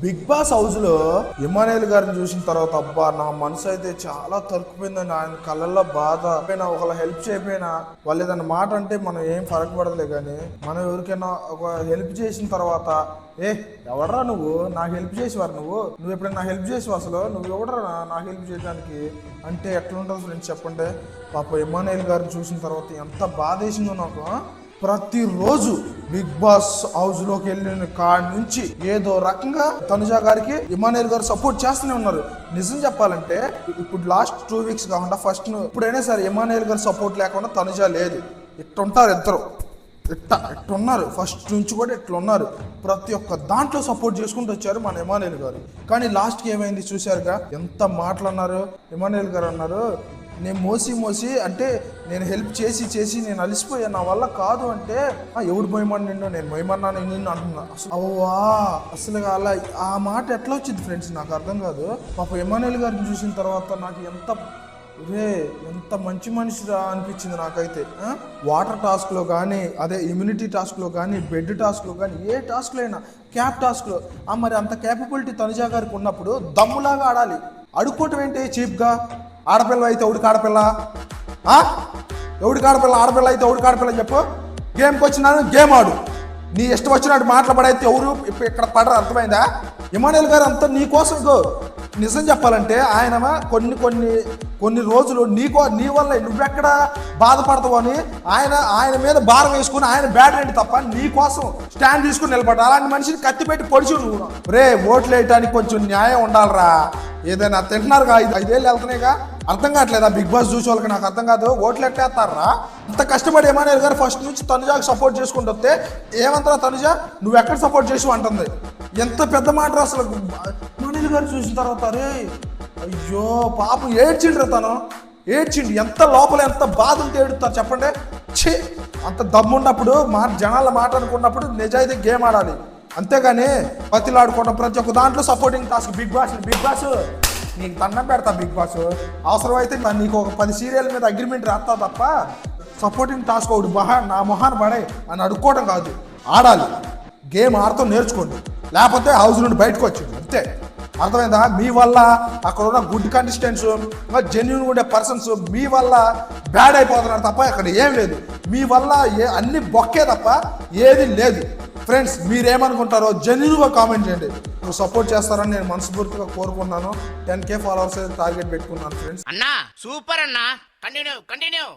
Big boss house లో Emmanuel గారిని చూసిన తర్వాత అబ్బా నా మనసు అయితే చాలా తరుక్కుపోయిందని. ఆయన కళ్ళల్లో బాధ. ఒకళ్ళ హెల్ప్ చేయకపోయినా వాళ్ళు ఏదైనా మాట అంటే మనం ఏం ఫరక్ పడదులే, కానీ మనం ఎవరికైనా ఒక హెల్ప్ చేసిన తర్వాత ఎవడరా నువ్వు నాకు హెల్ప్ చేసేవారు, నువ్వు ఎప్పుడైనా హెల్ప్ చేసేవా, అసలు నువ్వు ఎవడరా నాకు హెల్ప్ చేయడానికి అంటే ఎట్లుంటుంది ఫ్రెండ్స్ చెప్పండి. పాప ఇమానుయేల్ గారిని చూసిన తర్వాత ఎంత బాధ వేసిందో నాకు. ప్రతిరోజు బిగ్ బాస్ హౌస్ లోకి వెళ్ళిన కాడి నుంచి ఏదో రకంగా తనుజా గారికి ఇమానుయేల్ గారు సపోర్ట్ చేస్తూనే ఉన్నారు. నిజం చెప్పాలంటే ఇప్పుడు లాస్ట్ 2 వీక్స్ కాకుండా ఫస్ట్ ఇప్పుడైనా సరే ఇమానుయేల్ గారు సపోర్ట్ లేకుండా తనుజా లేదు. ఇట్టుంటారు ఇద్దరు, ఇట్టున్నారు. ఫస్ట్ నుంచి కూడా ఇట్లున్నారు. ప్రతి ఒక్క దాంట్లో సపోర్ట్ చేసుకుంటూ వచ్చారు మన ఇమానుయేల్ గారు. కానీ లాస్ట్కి ఏమైంది చూశారుగా, ఎంత మాటలు అన్నారు. ఇమానుయేల్ గారు అన్నారు, నేను మోసి అంటే నేను హెల్ప్ చేసి నేను అలిసిపోయా, నా వల్ల కాదు అంటే ఎవడు మోయమని నిన్ను, నేను మోయమన్నాను నిన్ను అంటున్నా. అసలు అలా ఆ మాట ఎట్లా వచ్చింది ఫ్రెండ్స్ నాకు అర్థం కాదు. పాప ఇమానుయేల్ గారిని చూసిన తర్వాత నాకు ఎంత మంచి మనిషిరా అనిపించింది నాకైతే. వాటర్ టాస్క్లో కానీ, అదే ఇమ్యూనిటీ టాస్క్లో కానీ, బెడ్ టాస్క్లో కానీ, ఏ టాస్క్లో అయినా, క్యాప్ టాస్క్లో మరి అంత క్యాపబిలిటీ తనుజా గారికి ఉన్నప్పుడు దమ్ములాగా ఆడాలి. అడుక్కోవటం ఏంటి చీప్గా? ఆడపిల్ల అయితే ఎవడికి ఆడపిల్ల, ఆడపిల్ల అయితే ఎవడికి ఆడపిల్ల చెప్పు. గేమ్కి వచ్చినాను గేమ్ ఆడు, నీ ఇష్టం వచ్చినట్టు మాట్లాడైతే ఎవరు ఇక్కడ పడరు, అర్థమైందా? ఇమానుయేల్ గారు అంతా నీ కోసం. నిజం చెప్పాలంటే ఆయన కొన్ని రోజులు నీ వల్ల నువ్వెక్కడ బాధపడతావు అని ఆయన మీద భారం వేసుకుని ఆయన బ్యాట్ రేంటి తప్ప నీ కోసం స్టాండ్ తీసుకుని నిలబడ్డా. అలాంటి మనిషిని కత్తి పెట్టి పొడిచు నువ్వు. ఓట్లు వేయటానికి కొంచెం న్యాయం ఉండాలిరా. ఏదైనా తింటున్నారుగా, 5 ఏళ్ళు వెళ్తున్నాయిగా, అర్థం కావట్లేదా? బిగ్ బాస్ చూసే వాళ్ళకి నాకు అర్థం కాదు. ఓట్లు ఎట్టేస్తారా? అంత కష్టపడి ఇమానుయేల్ గారు ఫస్ట్ నుంచి తనుజాకి సపోర్ట్ చేసుకుంటూ వస్తే ఏమంటారా తనుజా నువ్వు ఎక్కడ సపోర్ట్ చేసి అంటుంది. ఎంత పెద్ద మాట అసలు. ఇమానుయేల్ గారు చూసిన తర్వాత అయ్యో పాపం ఏడ్చిండు. ఎంత లోపల ఎంత బాధ ఉంటే ఏడుస్తారు చెప్పండి. అంత దమ్మున్నప్పుడు జనాల మాట అనుకున్నప్పుడు నిజాయితీ గేమ్ ఆడాలి, అంతేగాని బతిలాడుకోవడం. ప్రతి ఒక్క దాంట్లో సపోర్టింగ్ టాస్క్. బిగ్ బాస్ నీకు దండం పెడతా. బిగ్ బాస్ అవసరమైతే నీకు ఒక 10 సీరియల్ మీద అగ్రిమెంట్ రాస్తా తప్ప సపోర్టింగ్ టాస్క్ ఒకటి నా మొహాన్ని పడే అని అడుక్కోవడం కాదు. ఆడాలి, గేమ్ ఆడుతూ నేర్చుకోండి, లేకపోతే హౌస్ నుండి బయటకు వచ్చింది అంతే. అర్థమైందా? మీ వల్ల అక్కడ ఉన్న గుడ్ కంటెస్టెంట్స్, జెన్యున్ ఉండే పర్సన్స్ మీ వల్ల బ్యాడ్ అయిపోతున్నారు తప్ప అక్కడ ఏం లేదు. మీ వల్ల అన్ని బొక్కే తప్ప ఏది లేదు. ఫ్రెండ్స్ మీరేమనుకుంటారో జెన్యున్గా కామెంట్ చేయండి. నువ్వు సపోర్ట్ చేస్తారని నేను మనస్ఫూర్తిగా కోరుకున్నాను. 10K ఫాలోవర్స్ టార్గెట్ పెట్టుకున్నాను ఫ్రెండ్స్. అన్నా సూపర్ అన్నా, కంటిన్యూ